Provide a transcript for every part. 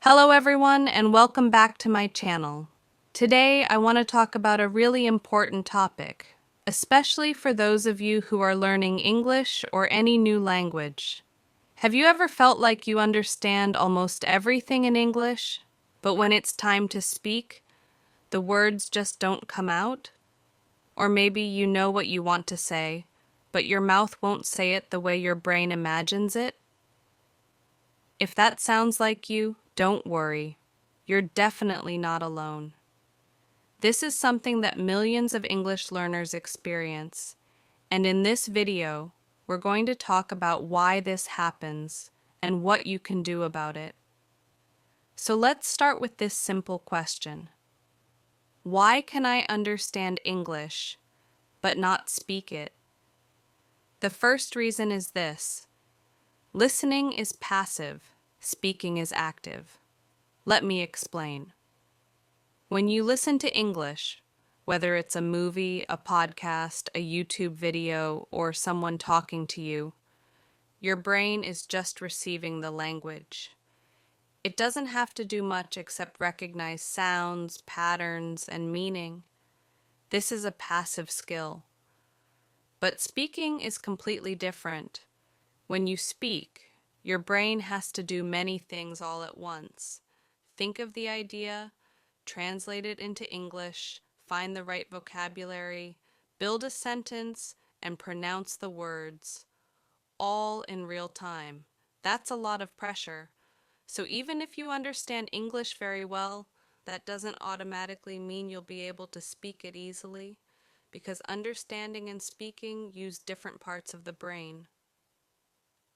Hello everyone and welcome back to my channel. Today I want to talk about a really important topic, especially for those of you who are learning English or any new language. Have you ever felt like you understand almost everything in English, but when it's time to speak, the words just don't come out? Or maybe you know what you want to say, but your mouth won't say it the way your brain imagines it? If that sounds like you, don't worry. You're definitely not alone. This is something that millions of English learners experience, and in this video, we're going to talk about why this happens and what you can do about it. So let's start with this simple question. Why can I understand English, but not speak it? The first reason is this. Listening is passive, speaking is active. Let me explain. When you listen to English, whether it's a movie, a podcast, a YouTube video, or someone talking to you, your brain is just receiving the language. It doesn't have to do much except recognize sounds, patterns, and meaning. This is a passive skill. But speaking is completely different. When you speak, your brain has to do many things all at once. Think of the idea, translate it into English, find the right vocabulary, build a sentence, and pronounce the words, all in real time. That's a lot of pressure. So even if you understand English very well, that doesn't automatically mean you'll be able to speak it easily, because understanding and speaking use different parts of the brain.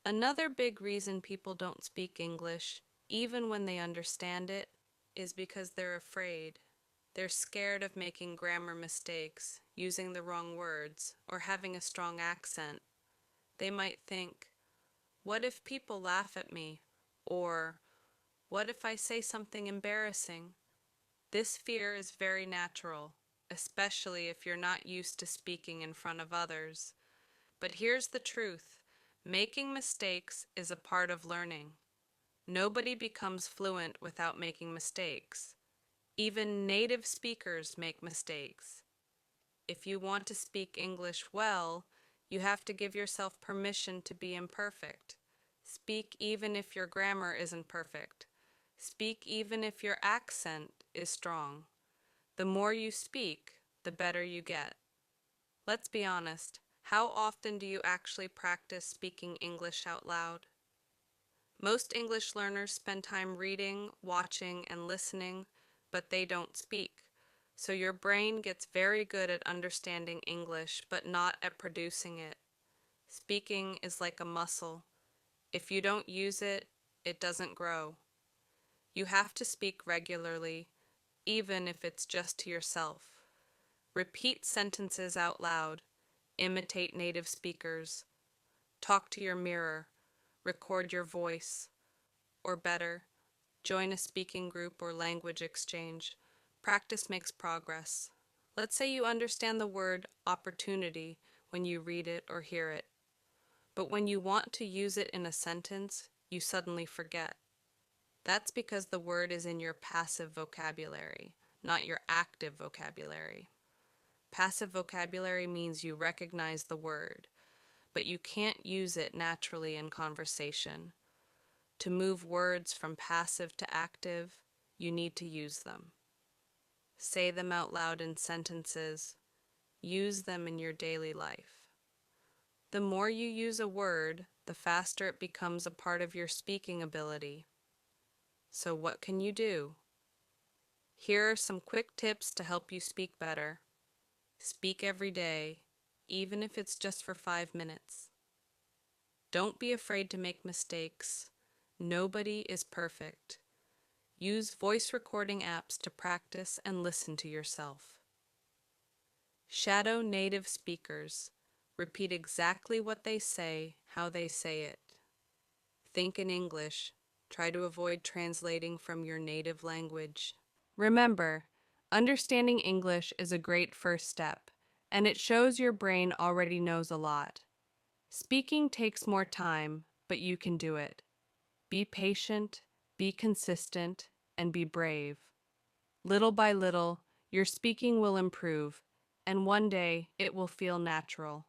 Another big reason people don't speak English, even when they understand it, is because they're afraid. They're scared of making grammar mistakes, using the wrong words, or having a strong accent. They might think, what if people laugh at me? Or, what if I say something embarrassing? This fear is very natural, especially if you're not used to speaking in front of others. But here's the truth. Making mistakes is a part of learning. Nobody becomes fluent without making mistakes. Even native speakers make mistakes. If you want to speak English well, you have to give yourself permission to be imperfect. Speak even if your grammar isn't perfect. Speak even if your accent is strong. The more you speak, the better you get. Let's be honest. How often do you actually practice speaking English out loud? Most English learners spend time reading, watching, and listening, but they don't speak. So your brain gets very good at understanding English, but not at producing it. Speaking is like a muscle. If you don't use it, it doesn't grow. You have to speak regularly, even if it's just to yourself. Repeat sentences out loud. Imitate native speakers. Talk to your mirror. Record your voice. Or better, join a speaking group or language exchange. Practice makes progress. Let's say you understand the word opportunity when you read it or hear it. But when you want to use it in a sentence, you suddenly forget. That's because the word is in your passive vocabulary, not your active vocabulary. Passive vocabulary means you recognize the word, but you can't use it naturally in conversation. To move words from passive to active, you need to use them. Say them out loud in sentences. Use them in your daily life. The more you use a word, the faster it becomes a part of your speaking ability. So what can you do? Here are some quick tips to help you speak better. Speak every day, even if it's just for 5 minutes. Don't be afraid to make mistakes. Nobody is perfect. Use voice recording apps to practice and listen to yourself. Shadow native speakers. Repeat exactly what they say, how they say it. Think in English. Try to avoid translating from your native language. Remember, understanding English is a great first step, and it shows your brain already knows a lot. Speaking takes more time, but you can do it. Be patient, be consistent, and be brave. Little by little, your speaking will improve, and one day it will feel natural.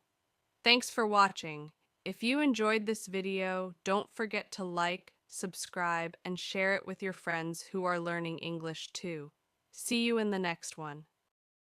Thanks for watching. If you enjoyed this video, don't forget to like, subscribe, and share it with your friends who are learning English too. See you in the next one.